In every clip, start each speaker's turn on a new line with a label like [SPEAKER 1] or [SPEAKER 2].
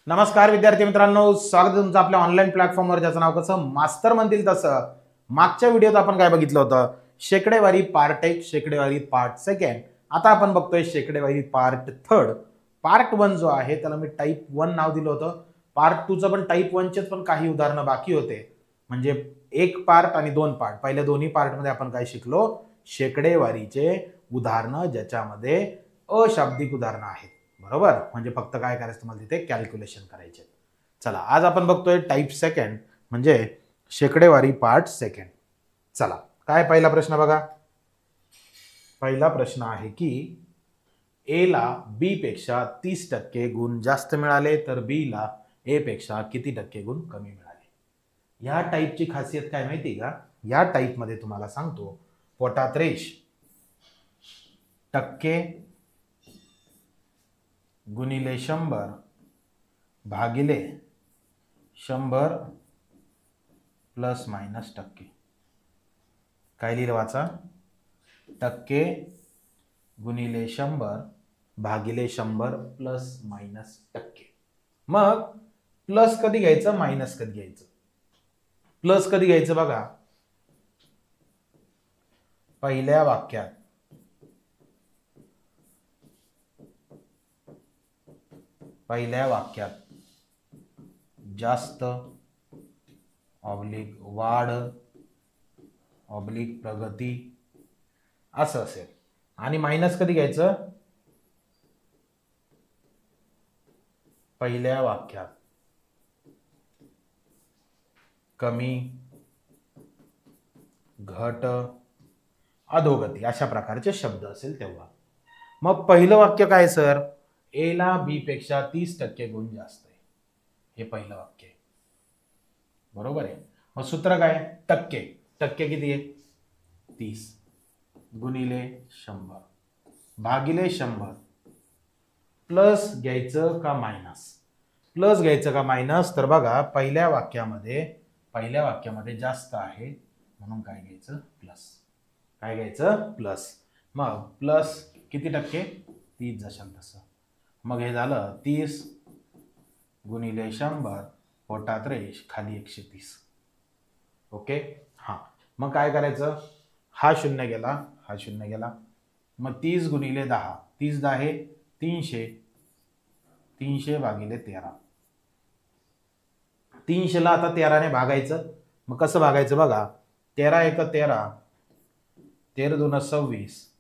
[SPEAKER 1] नमस्कार विद्यार्थी मित्रांनो, स्वागत आहे तुमचं आपल्या ऑनलाईन प्लॅटफॉर्मवर, ज्याचं नाव कसं मास्तर म्हणतील तसं. मागच्या व्हिडिओत आपण काय बघितलं होतं? शेकडेवारी पार्ट 1, शेकडेवारी पार्ट 2. आता आपण बघतोय शेकडेवारी पार्ट 3. पार्ट 1 जो आहे त्याला मी टाईप 1 नाव दिलं होतं. पार्ट 2चं पण टाईप 1चेच पण काही उदाहरणं बाकी होते. म्हणजे एक पार्ट आणि दोन पार्ट. पहिल्या दोन्ही पार्टमध्ये आपण काय शिकलो? शेकडेवारीचे उदाहरणं ज्याच्यामध्ये अशाब्दिक उदाहरणं आहेत. बरोबर, म्हणजे फक्त काय करायचं तुम्हाला तिथे कॅल्क्युलेशन करायचे. चला, आज आपण बघतोय टाईप 2 म्हणजे शेकडेवारी पार्ट 2. चला, काय पहिला प्रश्न बघा. पहिला प्रश्न आहे की ए ला बी पेक्षा 30% गुण जास्त मिळाले तर बी ला ए पेक्षा किती टक्के गुण कमी मिळाले. या टाईपची खासियत काय माहिती का? या टाईप मध्ये तुम्हाला सांगतो, पोटात रेष टक्के गुणिले 100 भागिले 100 प्लस मायनस टक्के. काय लिहिलं वाचा? टक्के गुणिले 100 भागिले 100 प्लस मायनस टक्के. मग प्लस कधी घ्यायचं, मायनस कधी घ्यायचं? प्लस कधी घ्यायचं बघा, पहिल्या वाक्यात. पहिल्या वाक्यात जास्त ऑब्लिक वाढ ऑब्लिक प्रगती असं असेल. आणि मायनस कधी घ्यायचं? पहिल्या वाक्यात कमी घट अधोगती अशा प्रकारचे शब्द असेल तेव्हा. मग पहिलं वाक्य काय सर? ए ला बी पेक्षा 30% गुण जास्त आहे. हे पहिलं वाक्य आहे. बरोबर आहे. मग सूत्र काय? टक्के. टक्के किती आहे? 30 गुणिले 100 भागिले 100. प्लस घ्यायचं का मायनस? प्लस घ्यायचं का मायनस? तर बघा, पहिल्या वाक्यामध्ये जास्त आहे म्हणून काय घ्यायचं? प्लस. काय घ्यायचं? प्लस. मग प्लस किती टक्के? 30 जशाल तसं. मग हे झालं 30 गुणिले 100 पोटात रेष खाली 130. ओके. हा, मग काय करायचं? हा शून्य गेला, हा शून्य गेला. मग 30 गुणिले 10. 30 10 आहे 300. 300 भागिले 13. 300 ला आता 13 ने भागायचं. मग कसं भागायचं बघा, 13 एक 13, 13 2 26,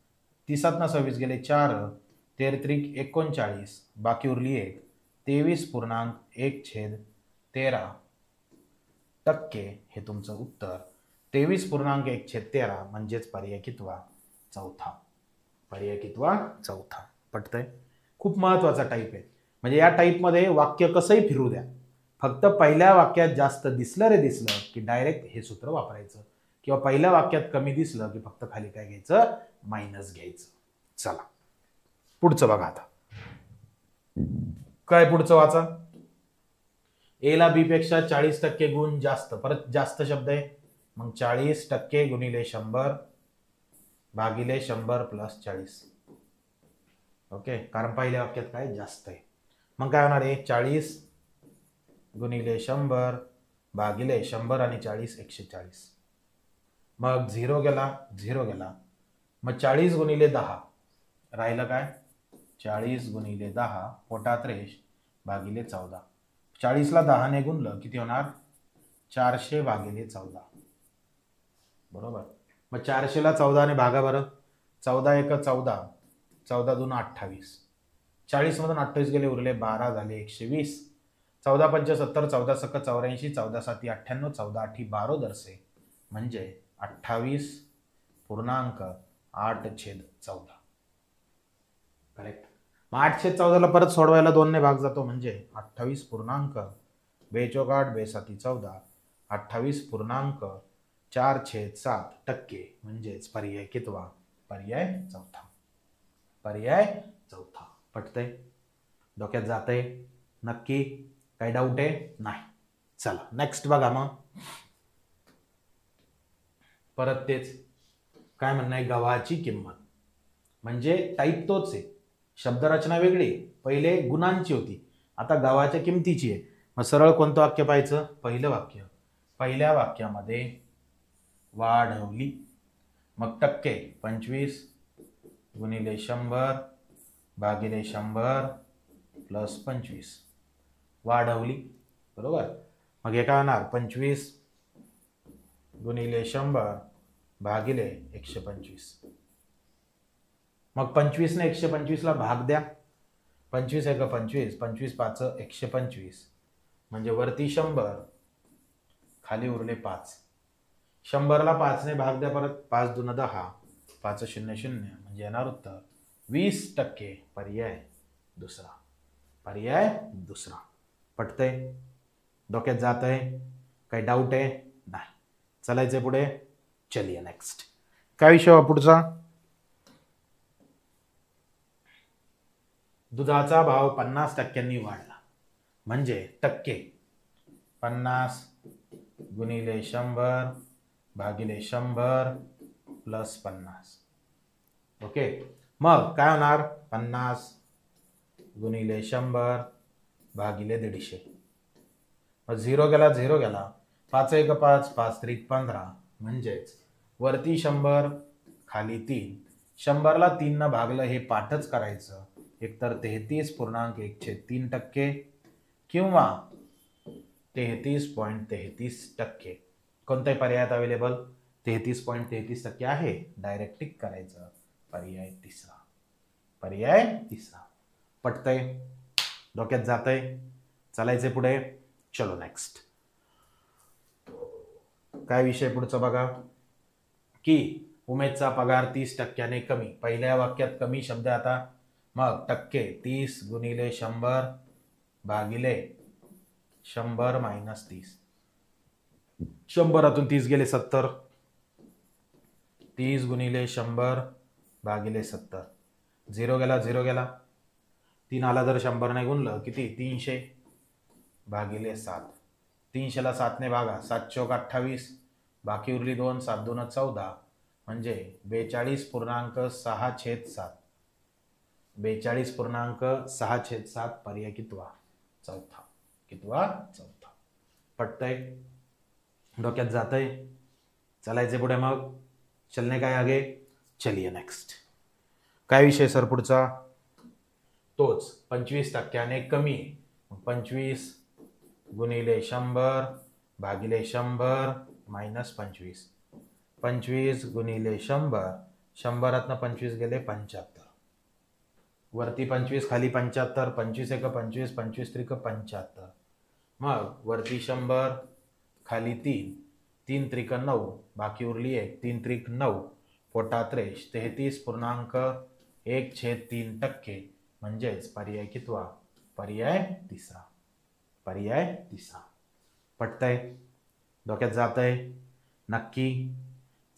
[SPEAKER 1] 30 ना 26 गेले 4, 13 त्रिक 39, बाकी उरली 1. 23.1/13 टक्के हे तुमचं उत्तर. 23.1/13 म्हणजेच पर्याय कितवा? चौथा. पर्याय कितवा? चौथा. पटतंय? खूप महत्वाचा टाईप आहे. म्हणजे या टाईपमध्ये वाक्य कसंही फिरू द्या, फक्त पहिल्या वाक्यात जास्त दिसलं की डायरेक्ट हे सूत्र वापरायचं, किंवा पहिल्या वाक्यात कमी दिसलं की फक्त खाली काय घ्यायचं? मायनस घ्यायचं. चला, पुढचं बघा आता. काय पुढचं वाचा? ए ला बी पेक्षा 40% गुण जास्त. परत जास्त शब्द आहे, मग 40% गुणिले 100 भागिले 100 प्लस 40. ओके, कारण पहिल्या वाक्यात काय जास्त आहे. मग काय होणार आहे? 40 गुणिले 100 भागिले 100 आणि 40 140. मग 0 गेला, 0 गेला. मग 40 गुणिले 10 राहिलं काय? 40 गुणिले 10 पोटात रेष भागिले 14. 40 ला 10 ने गुणलं किती होणार? 400 भागिले 14. बरोबर. मग 400 ला 14 ने भागा बरं. 14 एक 14, 14 2 28. 40 मधून 28 गेले, उरले 12, झाले 120. 14 पंच 70, 14 सक 84, 14 साती 98, 14 आठी 12 दरसे, म्हणजे 28.8/14. करेक्ट. मग 8/14 ला परत सोडवायला 2 ने भाग जातो, म्हणजे 28.248/14, 28.4/7 टक्के, म्हणजेच पर्याय कितवा? पर्याय चौथा. पर्याय चौथा. पटतंय? डोक्यात जातंय? नक्की? काही डाऊट आहे? नाही. चला नेक्स्ट बघा. मग परत तेच काय म्हणणं आहे? गव्हाची किंमत. म्हणजे टाईप तोच आहे, शब्दरचना वेगळी. पहिले गुणांची होती, आता गव्हाच्या किमतीची आहे, मग सरळ कोणतं वाक्य पाहायचं? पहिलं वाक्य. पहिल्या वाक्यामध्ये वाढवली, मग टक्के 25 गुणिले 100 भागिले 100 प्लस 25 वाढवली, बरोबर. मग हे काय होणार? 25 गुणिले 100 भागिले 125. मग 25 ने 125 ला भाग द्या. 25 एक 25, 25 पाच 125, म्हणजे वरती 100 खाली उरले 5. 100 ला 5 ने भाग द्या परत. 5 दून 10, 5 0 0, म्हणजे येणार उत्तर 20%. पर्याय दुसरा. पर्याय दुसरा. पटतंय? डोक्यात जात आहे? काही डाऊट आहे? नाही. चलायचे पुढे. चलिए नेक्स्ट. काय विषय पुढचा? दुधाचा भाव 50% वाढला, म्हणजे टक्के 50 गुणिले 100 भागिले 100 प्लस 50. ओके. मग काय होणार? 50 गुणिले 100 भागिले 150. मग 0 गेला 0 गेला. 5 एक 5, 5 त्रिक 15, म्हणजेच वरती 100 खाली 3. 100 ला 3 न भागलं हे पाठच करायचं. एकतर 33.1/3% किंवा 33.33%. कोणत्याही पर्यायात अवेलेबल 33.33% आहे. डायरेक्ट टिक करायचं. पर्याय तिसरा. पर्याय तिसरा. पटतंय? डोक्यात जातंय? चालायचे पुढे. चलो नेक्स्ट. काय विषय पुढचा बघा, की उमेदचा पगार 30% कमी. पहिल्या वाक्यात कमी शब्द आता, मग टक्के 30 गुणिले 100 भागिले 100 मायनस 30. 100 30 गेले 70. 30 गुणिले 100 भागिले 70. 0 गेला 0 गेला. 3 आला जर 100 ने गुणलं किती? 300 भागिले 7. 300 ला 7 ने भागा. 7 चौक 28, बाकी उरली 2, 7 2 14, म्हणजे 42.6/7. 42.6/7. पर्याय कितवा? चौथा. कितवा? चौथा. पटतंय? डोक्यात जातंय? चलायचे पुढे. मग चलने काय आगे. चलिए नेक्स्ट. काय विषय सर पुढचा? तोच 25% कमी. 25 गुणिले 100 भागिले 100 मायनस 25. 25 गुणिले 100, 100 25 गेले 75. वरती 25 खाली 75. 25 एक 25, 25 त्रिक 75. मग वरती 100 खाली 3, 3 त्रिक 9, बाकी उरली 1, 3 त्रिक 9, पोटात रेष 33.1/3%. म्हणजेच पर्याय कितवा? पर्याय तिसरा. पर्याय तिसरा. पटतंय? डोक्यात जातंय? नक्की.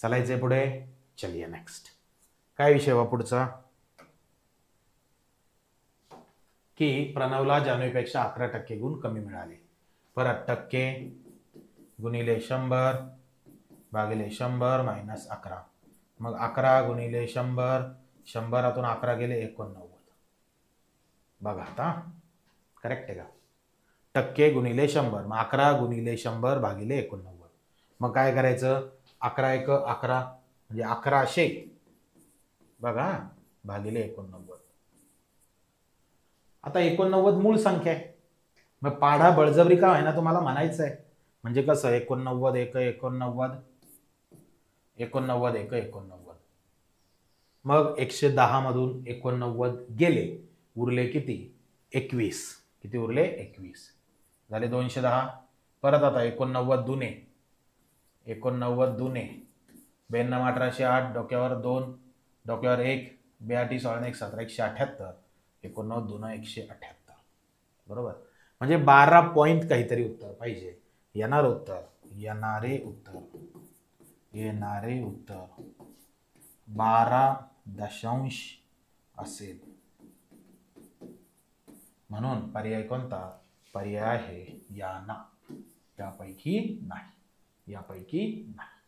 [SPEAKER 1] चलायचे पुढे. चलिए नेक्स्ट. काय विषय वा पुढचा? की प्रणवला जान्हवीपेक्षा 11% गुण कमी मिळाले. परत टक्के गुणिले 100 भागिले 100 मायनस 11. मग 11 गुणिले 100, 100 11 गेले 89. बघा आता करेक्ट आहे का? टक्के गुणिले 100, मग 11 गुणिले 100 भागिले 89. मग काय करायचं? 11 एक 11, म्हणजे 1100 बघा भागिले 89. आता 89 मूळ संख्या आहे. मग पाढा बळजबरी का आहे ना तुम्हाला म्हणायचं आहे. म्हणजे कसं 89 एक 89, 89 एक 89. मग 110 मधून 89 गेले, उरले किती? 21. किती उरले? 21 झाले. 210. परत आता 89 दुने 89 दुने 92 1808, डोक्यावर 2, डोक्यावर 1, 82 16 1 17 178. 89 दुना 178. बरोबर. म्हणजे 12 पॉइंट काहीतरी उत्तर पाहिजे. येणार उत्तर, येणारे उत्तर 12 दशांश असेल. म्हणून पर्याय कोणता? पर्याय आहे याना. यापैकी नाही. यापैकी नाही.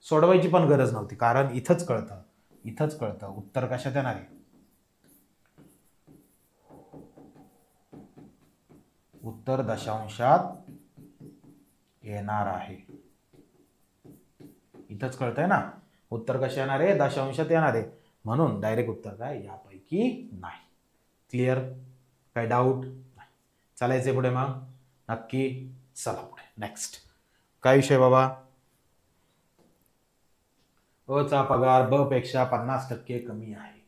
[SPEAKER 1] सोडवायची पण गरज नव्हती, कारण इथंच कळतं उत्तर कशात येणार आहे. उत्तर दशांशात येणार आहे. इथंच कळतंय ना, उत्तर कसे येणार आहे, दशांशात येणार आहे, म्हणून डायरेक्ट उत्तर काय, यापैकी नाही. क्लिअर? काय डाऊट? नाही. चालायचे पुढे मग? नक्की. चला पुढे. नेक्स्ट काय विषय बाबा? अ चा पगार ब पेक्षा 50% कमी आहे.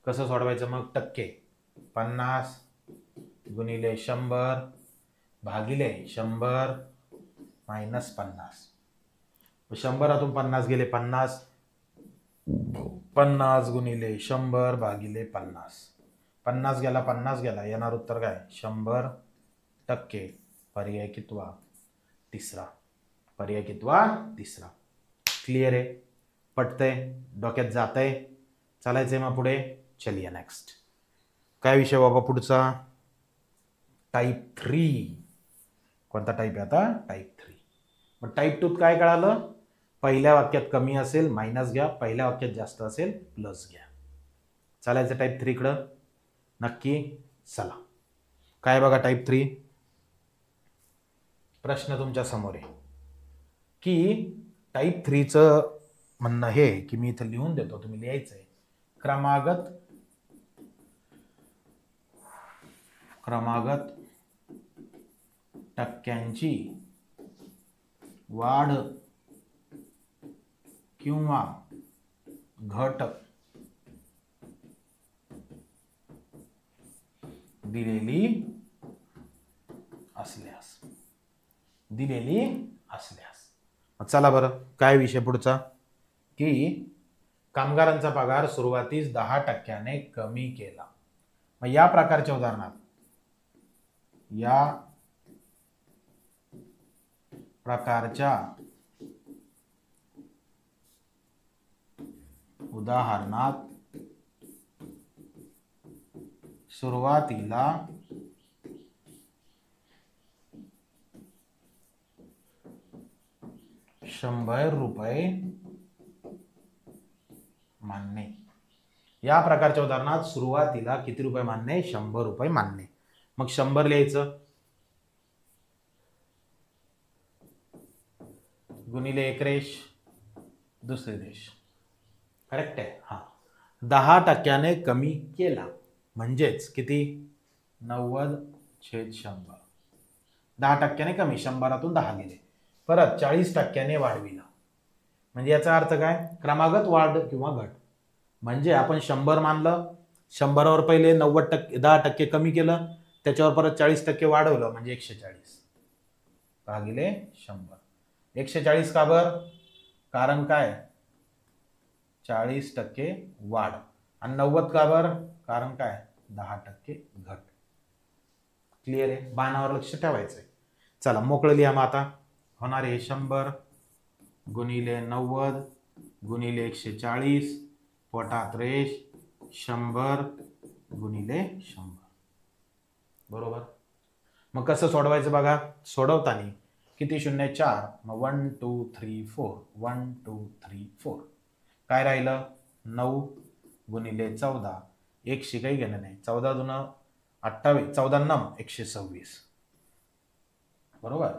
[SPEAKER 1] कसं सोडवायचं मग? टक्के 50 गुणिले 100 भागिले 100 मायनस 50. 100 50 गेले 50, 50 गुणिले 100 भागिले 50. 50 गेला येणार उत्तर काय? 100%. पर्याय कितवा? तिसरा. पर्याय कितवा? तिसरा. क्लिअर आहे? पटतंय? डोक्यात जातंय? चालायचंय मग पुढे. चलिए नेक्स्ट. काय विषय बाबा पुढचा? टाईप 3. कोणता टाईप आहे आता? टाईप 3. मग टाईप 2 काय कळालं? पहिल्या वाक्यात कमी असेल मायनस घ्या, पहिल्या वाक्यात जास्त असेल प्लस घ्या. चालायचं टाईप 3 कडं? नक्की. चला. काय बघा टाईप 3? प्रश्न तुमच्या समोर आहे की टाईप 3चं म्हणणं हे की मी इथं लिहून देतो, तुम्ही लिहायचंय. क्रमागत टक्क्यांची वाढ किंवा घट दिलेली असल्यास. चला बरं, काय विषय पुढचा? की कामगारांचा पगार सुरुवातीस 10% कमी केला. मग या प्रकारच्या उदाहरणात सुरुवातीला ₹100 मानणे. या प्रकारच्या उदाहरणात सुरुवातीला किती रुपये मानणे? ₹100 मानणे. मग 100 लिहायचं गुणिले एक रेष दुसरी रेष. करेक्ट आहे? हा. 10% कमी केला म्हणजेच किती? 90/100. 10% कमी, 100तून 10 गेले. परत 40% वाढविला. म्हणजे याचा अर्थ काय? क्रमागत वाढ किंवा घट. म्हणजे आपण 100 मानलं, 100वर पहिले 90% 10% कमी केलं, त्याच्यावर परत 40% वाढवलं म्हणजे 140 भागिले 100. 140 का बरं? कारण काय? 40% वाढ. आणि 90 का बरं? कारण काय? 10% घट. क्लिअर आहे? बाणावर लक्ष ठेवायचंय. चला मोकळं लिहा. मग आता होणार आहे 100 गुणिले 90 गुणिले 140 पोटात रेष 100 गुणिले 100. बरोबर? मग कसं सोडवायचं बघा? सोडवताना किती शून्य? 4. मग 1 2 3 4 1 2 3 4. काय राहिलं? 9 गुणिले 14. 1 काही घेणं नाही. 14 दून 28, 14 9 126. बरोबर?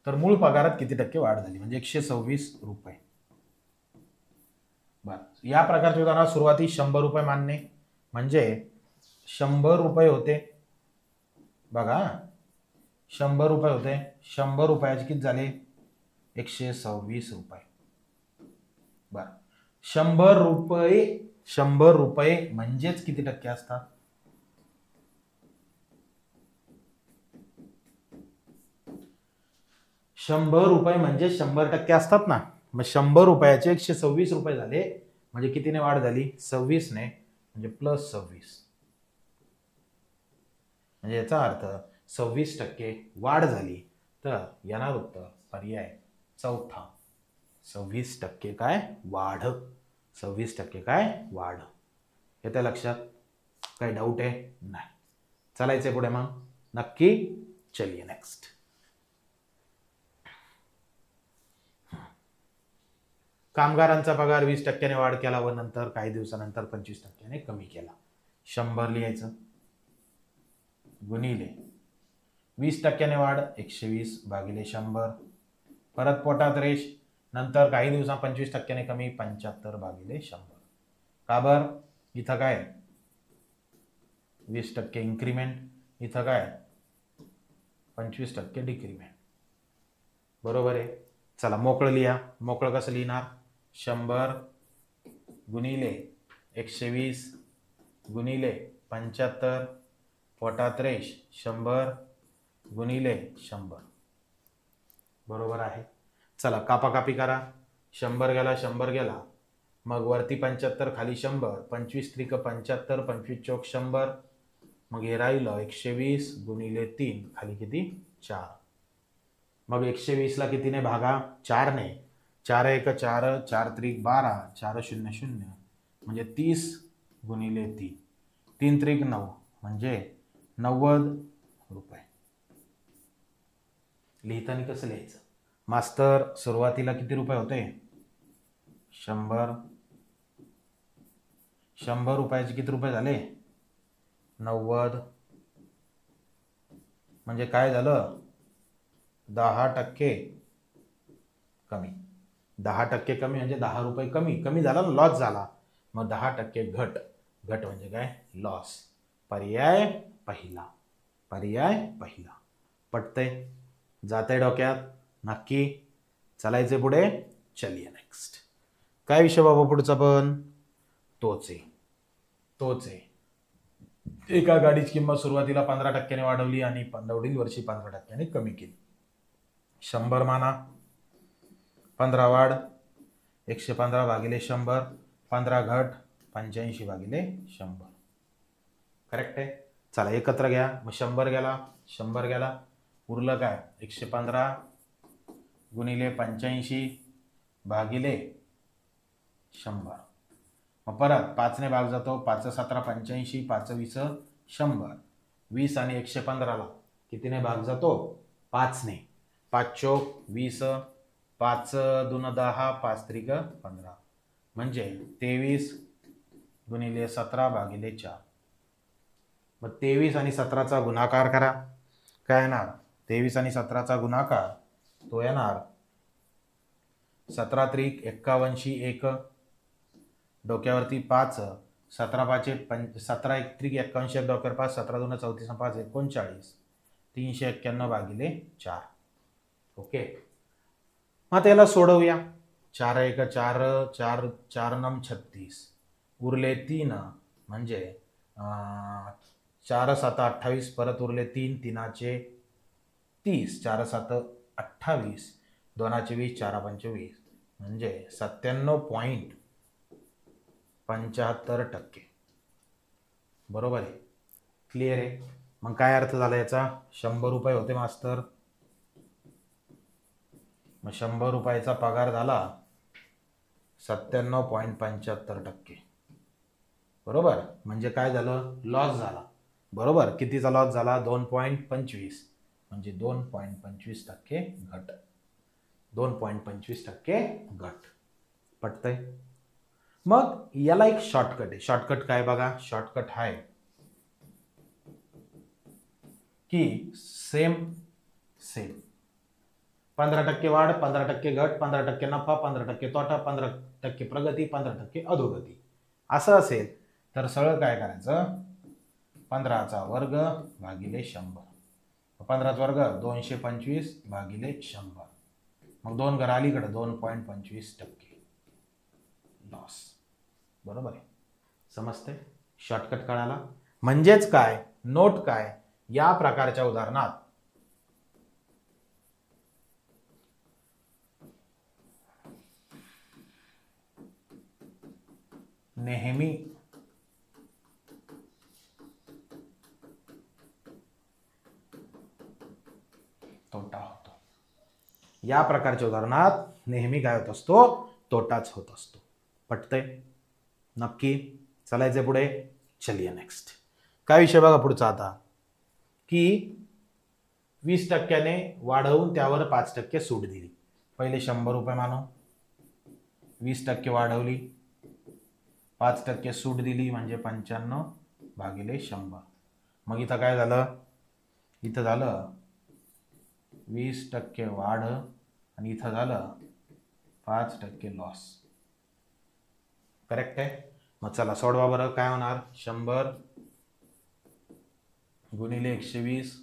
[SPEAKER 1] तर मूळ पगारात किती टक्के वाढ झाली? म्हणजे ₹126. बर. या प्रकारच्या उदाहरणात सुरुवातीस ₹100 मानणे म्हणजे ₹100 होते. बघा, ₹100 होते. ₹100 किती झाले? ₹126. बर. ₹100 म्हणजेच किती टक्के असतात? ₹100 म्हणजे 100% असतात ना. मग ₹100चे ₹126 झाले म्हणजे कितीने वाढ झाली? 26 ने. म्हणजे प्लस 26. म्हणजे याचा अर्थ 26% वाढ झाली. तर येणार उत्तर पर्याय चौथा. 26% काय? वाढ. 26% काय? वाढ. येतं लक्षात? काही डाऊट आहे? नाही. चालायचंय पुढे मग? नक्की. चलिए नेक्स्ट. कामगारांचा पगार 20%ने वाढ केला व नंतर काही दिवसानंतर 25%ने कमी केला. 100 लिहायचं गुणिले 20% वाढ 120 भागिले 100, परत पोटात रेष, नंतर काही दिवसां 25% कमी 75 भागिले 100. का बर? इथं काय 20% इन्क्रीमेंट, इथं काय 25% डिक्रीमेंट. बरोबर आहे. चला मोकळं लिहा. मोकळं कसं लिहिणार? 100 गुणिले 120 गुणिले 75 पोटात रेष 100 गुणिले 100. बरोबर आहे. चला कापाकापी करा. 100 गेला 100 गेला, मग वरती 75 खाली 100, 25 त्रिक 75, 25 चौक 100, मग हे राहिलं 120 गुणिले 3 खाली किती 4. मग 120 ला कितीने भागा? 4 ने. 4 1 4, 4 त्रिक 12, 4 0 0, म्हणजे 30 गुणिले 3, 3 त्रिक 9, म्हणजे 90 रुपये. लिहिताना कसं लिहायचं? मास्तर सुरुवातीला किती रुपये होते? 100. 100 रुपयाचे किती रुपये झाले? 90. म्हणजे काय झालं? 10% कमी. 10% कमी म्हणजे 10 रुपये कमी. कमी झाला ना, लॉस झाला. मग 10% घट. घट म्हणजे काय? लॉस. पर्याय पहिला. पर्याय पहिला. पटतंय? जातंय डोक्यात? नक्की. चालायचे पुढे. चलिए नेक्स्ट. काय विषय बाबा पुढचा? पण तोच आहे. तोच आहे. एका गाडीची किंमत सुरुवातीला 15% वाढवली आणि पुढील वर्षी 15% कमी केली. 100 माना, 15 वाढ 115 भागिले 100, 15 घट 85 भागिले 100. करेक्ट आहे. चला एकत्र घ्या. मग 100 गेला 100 गेला, उरलं काय? 115 गुणिले 85 भागिले 100. मग परत 5 ने भाग जातो. 5 17 85, 5 20 100. 20 आणि 115ला कितीने भाग जातो? 5 ने. 5 चौक 20, 5 दून 10, 5 त्रिक 15, म्हणजे 23 गुणिले 17 भागिले 4. मग 23 आणि 17चा गुणाकार करा. काय येणार? 23 आणि 17चा गुणाकार तो येणार 17 त्रिक 51, 1 डोक्यावरती 5, 17 5 17 1 त्रिक 51, डोक्यावर 5, 17 2 34, 5 39, 391 भागिले 4. ओके. मग त्याला सोडवूया. 4 1 4, 4 4 9 36, उरले 3, म्हणजे 4 7 28, परत उरले 3, 3चे 30, 4 7 28, 2चे 20, 4 5 20, म्हणजे 97.75%. बरोबर आहे. क्लिअर आहे. मग काय अर्थ झाला याचा? 100 रुपये होते मास्तर. मग 100 रुपयाचा पगार झाला 97.75%. बरोबर. म्हणजे काय झालं? लॉस झाला. बरोबर. कितीचा लॉस झाला? 2.25, म्हणजे 2.25% घट. 2.25% घट. पटतंय? मग याला एक शॉर्टकट आहे. शॉर्टकट काय बघा? शॉर्टकट आहे की सेम 15% वाढ, 15% घट, 15% नफा, 15% तोटा, 15% प्रगती, 15% अधोगती. असं असेल तर सरळ काय करायचं? 15चा वर्ग भागिले 100. 15चा वर्ग 225 भागिले 100. मग 2 घर अलीकडे 2.25% लॉस. बरोबर आहे. समजते? शॉर्टकट कळाला? म्हणजेच काय? नोट काय? या प्रकारच्या उदाहरणात नेहमी तोटा होतो. या प्रकारच्या उदाहरणात नेहमी काय होत असतो? तोटाच होत असतो. पटतंय? नक्की. चालायचे पुढे. चलिए नेक्स्ट. काय विषय बघा पुढचा आता? की 20%ने वाढवून त्यावर 5% सूट दिली. पहिले 100 रुपये मानो, 20% वाढवली, 5% सूट दिली, म्हणजे 95 भागिले 100. मग इथं काय झालं? इथं झालं 20% वाढ आणि इथं झालं 5% लॉस. करेक्ट आहे. मग चला सोडवा बरं. काय होणार? 100 गुणिले 120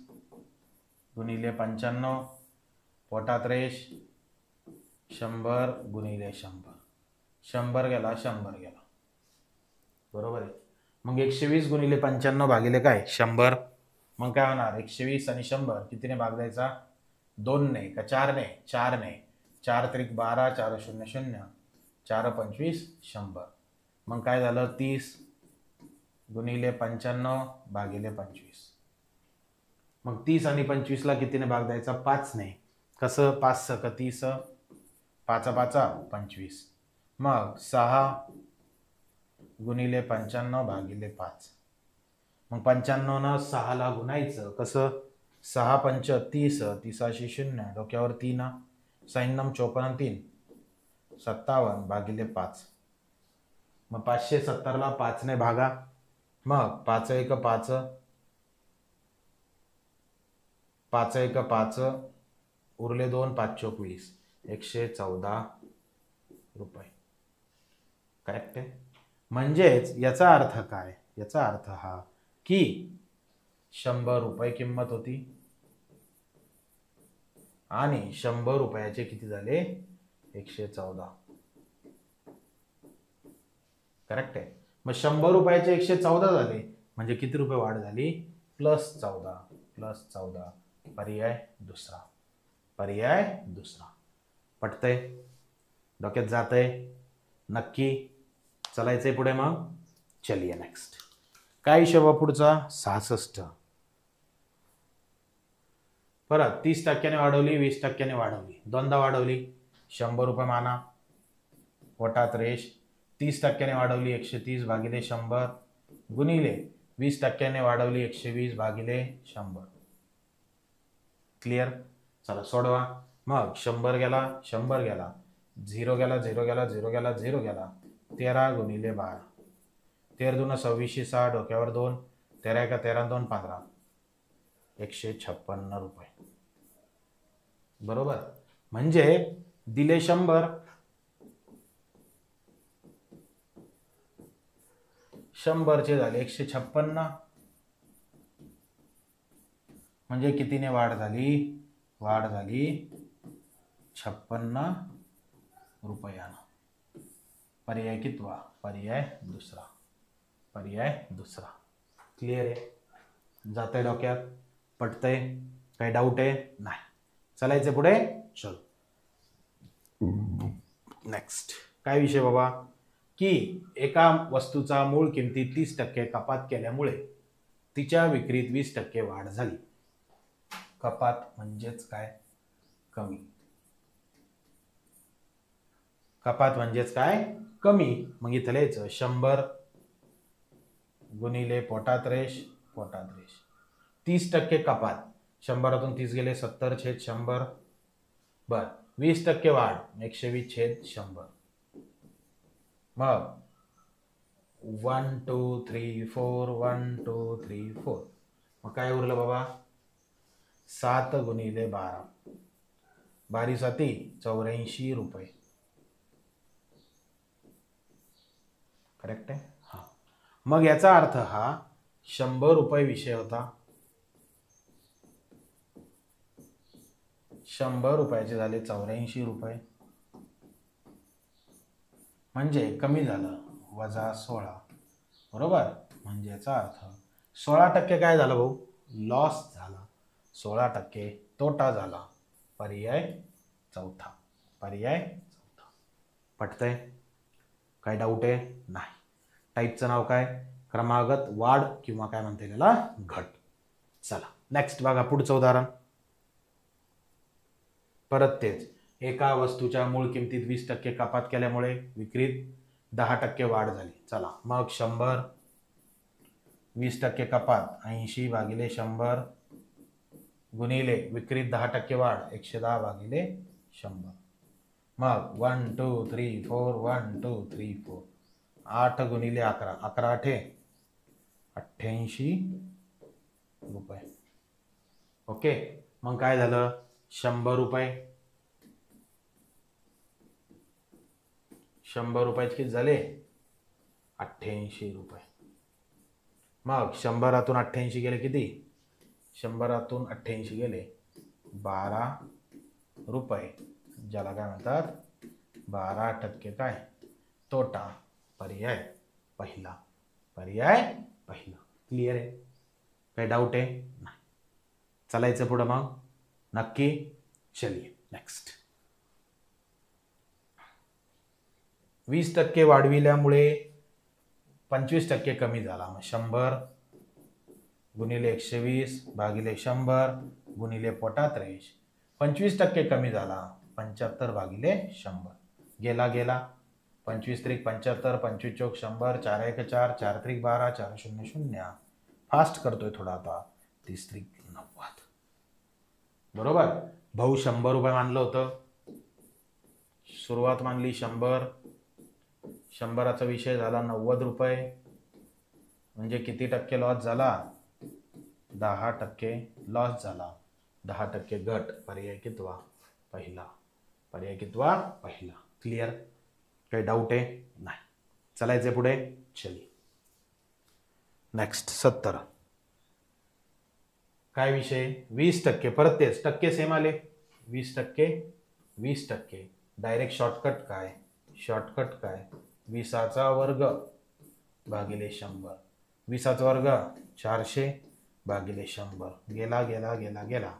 [SPEAKER 1] गुणिले 95 पोटात रेष 100 गुणिले 100. 100 गेला 100 गेला. बरोबर आहे. मग 120 गुणिले 95 भागिले काय? 100. मग काय होणार? 120 आणि 100 कितीने भाग द्यायचा? 2 ने का 4 ने? 4 ने. 4 त्रिक 12, 4 0 0, 4 25 100. मग काय झालं? 30 गुणिले 95 भागिले 25. मग 30 आणि 25 ला कितीने भाग द्यायचा? 5 ने. कसं? 5 स 30, 5 5 25. मग 6 गुणिले 95 भागिले 5. मग 95 न 6 ला गुणायचं. कसं? 6 पंच 30, 30शी 0, डोक्यावर 3, 6 54 3, 57 भागिले 5. मग 570 ला 5 ने भागा. मग 5 1 5, 5 1 5, उरले 2, 5 चोक 20, 114 रुपये. करेक्ट आहे. म्हणजेच याचा अर्थ काय? याचा अर्थ हा की 100 रुपये किंमत होती आणि 100 रुपयाचे किती झाले? 114. करेक्ट आहे. मग 100 रुपयाचे 114 झाले म्हणजे किती रुपये वाढ झाली? +14. +14. पर्याय दुसरा. पर्याय दुसरा. पटतंय? डोक्यात जातंय? नक्की? चलायचंय पुढे. मग चलिए नेक्स्ट. काय हिशोबा पुढचा? 66. परत 30% वाढवली, 20% वाढवली, दोनदा वाढवली. 100 रुपये माना. पोटात रेष 30% वाढवली 130 भागिले 100 गुणिले 20% वाढवली 120 भागिले 100. क्लिअर? चला सोडवा. मग 100 गेला 100 गेला, 0 गेला 0 गेला 0 गेला 0 गेला. 13 गुणिले 12. 13 दून 26, 6, डोक्यावर 2, 13 1 13 2 15, 156 रुपये. बरोबर. म्हणजे दिले 100, 100चे झाले 156. म्हणजे कितीने वाढ झाली? वाढ झाली 56 रुपयानं. पर्याय कितवा? पर्याय दुसरा. पर्याय दुसरा. क्लिअर आहे? जातंय डोक्यात? पटतंय? काही डाऊट आहे? नाही. चलायचं पुढे. चल नेक्स्ट. काय विषय बाबा? की एका वस्तूचा मूळ किमतीत 30% कपात केल्यामुळे तिच्या विक्रीत 20% वाढ झाली. कपात म्हणजेच काय? कमी. कपात म्हणजेच काय? कमी. मग इथं लिहायचं 100 गुणिले पोटात रेष पोटात रेष 30% कपात. 100तून 30 गेले 70/100. बर. 20% वाढ 120/100. मग 1 2 3 4 1 2 3 4. मग काय उरलं बाबा? 7 गुणिले 12. 12 साती 84 रुपये. करेक्ट आहे? हा. मग याचा अर्थ हा 100 रुपये विषय होता. 100 रुपयाचे झाले 84 रुपये. म्हणजे कमी झालं -16. बरोबर. म्हणजे याचा अर्थ 16% काय झालं भाऊ? लॉस झाला. 16% तोटा झाला. पर्याय चौथा. पर्याय चौथा. पटतंय? काय डाऊट आहे? नाही. टाईपचं नाव काय? क्रमागत वाढ किंवा काय म्हणते त्याला? घट. चला नेक्स्ट बघा पुढचं उदाहरण. परत तेच. एका वस्तूच्या मूळ किमतीत 20% कपात केल्यामुळे विक्रीत 10% वाढ झाली. चला मग 100 20% कपात 80 भागिले 100 गुणिले विक्रीत 10% वाढ 110 भागिले 100. मग 1 2 3 4 1 2 3 4. 8 गुणिले 11 11 8 88 रुपये. ओके. मग काय झालं? 100 रुपये. 100 रुपयाचे किती झाले? 88 रुपये. मग 100 88 गेले किती? 100 88 गेले 12 रुपये, ज्याला काय म्हणतात 12% काय? तोटा. पर्याय पहिला. पर्याय पहिला. क्लिअर आहे? काही डाऊट आहे? नाही. चालायचं पुढं मग नक्की. चलिए नेक्स्ट. 20% वाढविल्यामुळे 25% कमी झाला. मग 100 गुणिले 120 भागिले 100 गुणिले पोटात रेष. 25% कमी झाला 75 भागिले 100. गेला गेला 25 त्रिक 75, 25 चौक 100, 4 1 4, 4 त्रिक 12, 4 0 0. फास्ट करतोय थोडा आता. 30 त्रिक 90. बरोबर. भाऊ 100 रुपये मानलं होतं. सुरुवात मानली 100. 100चा विषय झाला 90 रुपये. म्हणजे किती टक्के लॉस झाला? 10% लॉस झाला. 10% घट. पर्याय कितवा? पहिला. पर्याय कितवा? पहिला. क्लिअर? काही डाऊट आहे? नाही. चालायचे पुढे. चलिए नेक्स्ट. 70. काय विषय? 20%. परत तेच टक्के सेम आले. 20%, 20%. डायरेक्ट शॉर्टकट काय? शॉर्टकट काय? 20चा वर्ग भागिले 100. 20चा वर्ग 400 भागिले 100. गेला गेला गेला गेला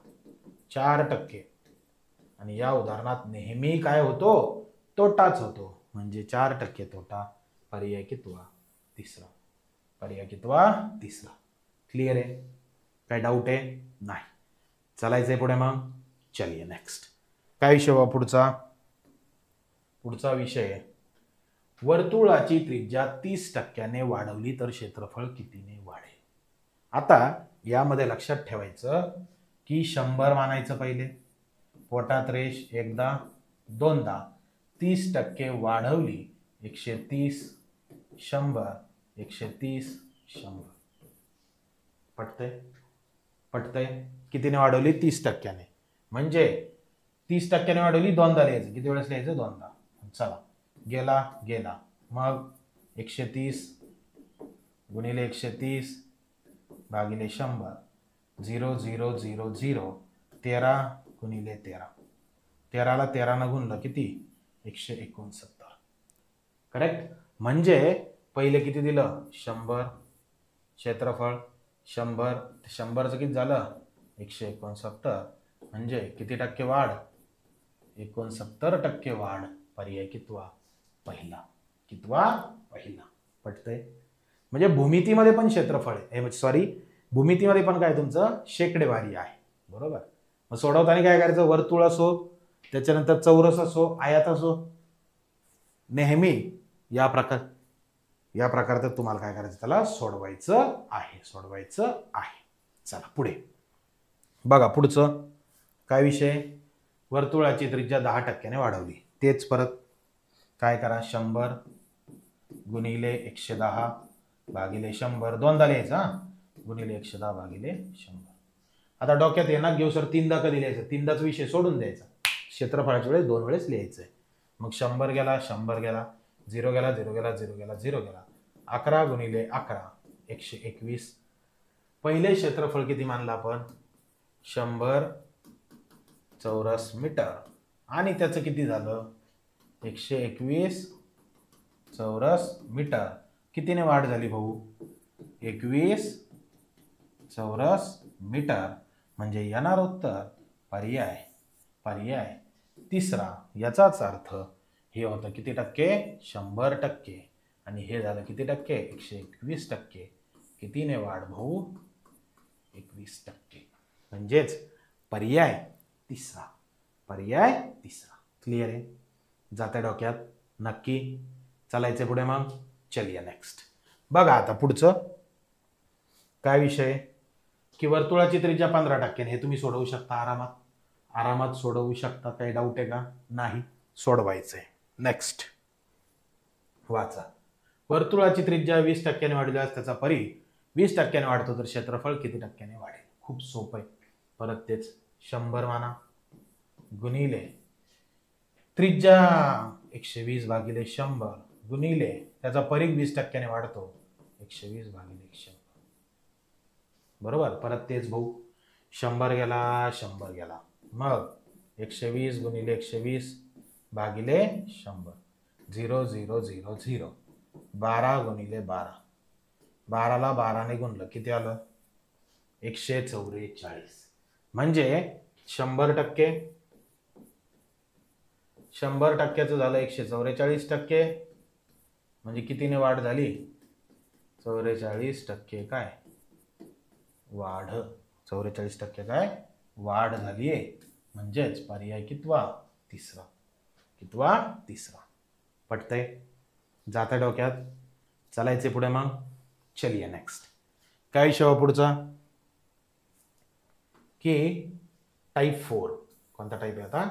[SPEAKER 1] 4%. आणि या उदाहरणात नेहमी काय होतो? तोटाच होतो. म्हणजे 4% तोटा. पर्याय कितवा? तिसरा. पर्याय कितवा? तिसरा. क्लिअर आहे? काय डाऊट आहे? नाही. चालायचंय पुढे मग. चलिए नेक्स्ट. काय विषय वा पुढचा? पुढचा विषय वर्तुळाची त्रिज्या 30%ने वाढवली तर क्षेत्रफळ कितीने वाढेल? आता यामध्ये लक्षात ठेवायचं की 100 मानायचं पहिले. पोटात रेष एकदा दोनदा. 30% वाढवली 130 100 130 100. पटतंय? पटतंय? कितीने वाढवली? 30%ने. म्हणजे 30%ने वाढवली दोनदा लिहायचं. किती वेळेस लिहायचं? दोनदा. चला गेला गेला. मग 130 गुणिले 130 भागिले 100. 0 0 0 0. 13 गुणिले 13. 13ला 13 गुणलं किती? 169. करेक्ट? म्हणजे पहिले किती दिलं? 100. क्षेत्रफळ 100. 100चं किती झालं? 169. म्हणजे किती टक्के वाढ? 69% वाढ. पर्याय कितवा? पहिला. कितवा? पहिला. पटतंय? म्हणजे भूमितीमध्ये पण क्षेत्रफळ आहे. सॉरी, भूमितीमध्ये पण काय तुमचं शेकडेवारी आहे. बरोबर. मग सोडवताना काय करायचं? वर्तुळ असो, त्याच्यानंतर चौरस असो, आयत असो, नेहमी या प्रकारचं तुम्हाला काय करायचं? त्याला सोडवायचं आहे. सोडवायचं आहे. चला पुढे बघा. पुढचं काय विषय? वर्तुळाची त्रिज्या 10%ने वाढवली. तेच परत काय करा? 100 गुणिले 110 भागिले 100. दोनदा लिहायचं हा. गुणिले 110 भागिले 100. आता डोक्यात येणार घेऊ सर 3दा कधी लिहायचं? 3दाच विषय सोडून द्यायचा. क्षेत्रफळाच्या वेळेस 2 वेळेस लिहायचंय. मग 100 गेला 100 गेला. 0 गेला 0 गेला 0 गेला 0 गेला. 11 गुणिले 11 121. पहिले क्षेत्रफळ किती मानलं आपण? 100 चौरस मीटर. आणि त्याचं किती झालं? 121 चौरस मीटर. कितीने वाढ झाली भाऊ? 21 चौरस मीटर. म्हणजे येणार उत्तर पर्याय. पर्याय तिसरा. याचाच अर्थ हे होतं किती टक्के? 100%. आणि हे झालं किती टक्के? 121%. कितीने वाढ भाऊ? 21%. म्हणजेच पर्याय तिसरा. पर्याय तिसरा. क्लिअर आहे? जाते डोक्यात? नक्की. चालायचे पुढे मग. चलिए नेक्स्ट. बघा आता पुढचं काय विषय? की वर्तुळाची त्रिज्या 15%. हे तुम्ही सोडवू शकता आरामात. आरामात सोडवू शकता. काही डाऊट आहे का? नाही. सोडवायचंय. नेक्स्ट वाचा. वर्तुळाची त्रिज्या 20%ने वाढल्यास त्याचा परी 20%ने वाढतो तर क्षेत्रफळ किती टक्क्याने वाढेल? खूप सोपं आहे. परत तेच 100 माना. गुणिले त्रिज्या 120 भागिले 100 गुणिले त्याचा परीघ 20% वाढतो 120 भागिले 100. बरोबर. परत तेच भाऊ 100 गेला 100 गेला, मग 120 गुणिले 120 भागिले 100 0 0 0 0. 12 गुणिले 12, 12ला 12ने गुणलं किती आलं 144. म्हणजे 100%, 100%चं झालं 144%. म्हणजे कितीने वाढ झाली 44% काय वाढ, 44% काय वाढ झाली आहे. म्हणजेच पर्याय कितवा तिसरा. कितवा तिसरा. पटतंय, जाता डोक्यात. चालायचे पुढे मग. चलिए नेक्स्ट. काय विषय पुढचा की टाइप 4. कोणता टाइप आहे आता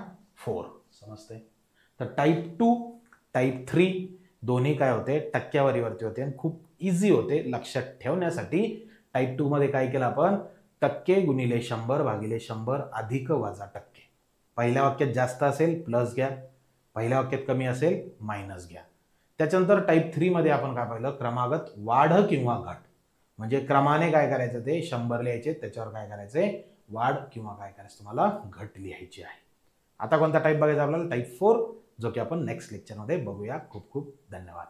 [SPEAKER 1] 4. समजते. तर टाइप 2 टाइप 3 दोन्ही काय होते टक्केवारीवरती होते आणि खूप इझी होते लक्षात ठेवण्यासाठी. टाइप 2 मध्ये काय केलं आपण टक्के गुणिले 100 भागिले 100 अधिक वजा टक्के. पहिल्या वाक्यात जास्त असेल प्लस घ्या, पहिल्या वाक्यात कमी असेल मायनस घ्या. त्याच्यानंतर टाइप 3 मध्ये आपण काय पाहिलं क्रमागत वाढ किंवा घट. म्हणजे क्रमाने काय करायचं ते 100 लिहायचे, त्याच्यावर काय करायचे वाढ किंवा काय करायचं तुम्हाला घट लिहायची आहे. आता कोणता टाइप बघायचा आपल्याला टाइप 4, जो की आपण नेक्स्ट लेक्चरमध्ये बघूया. खूप खूप धन्यवाद.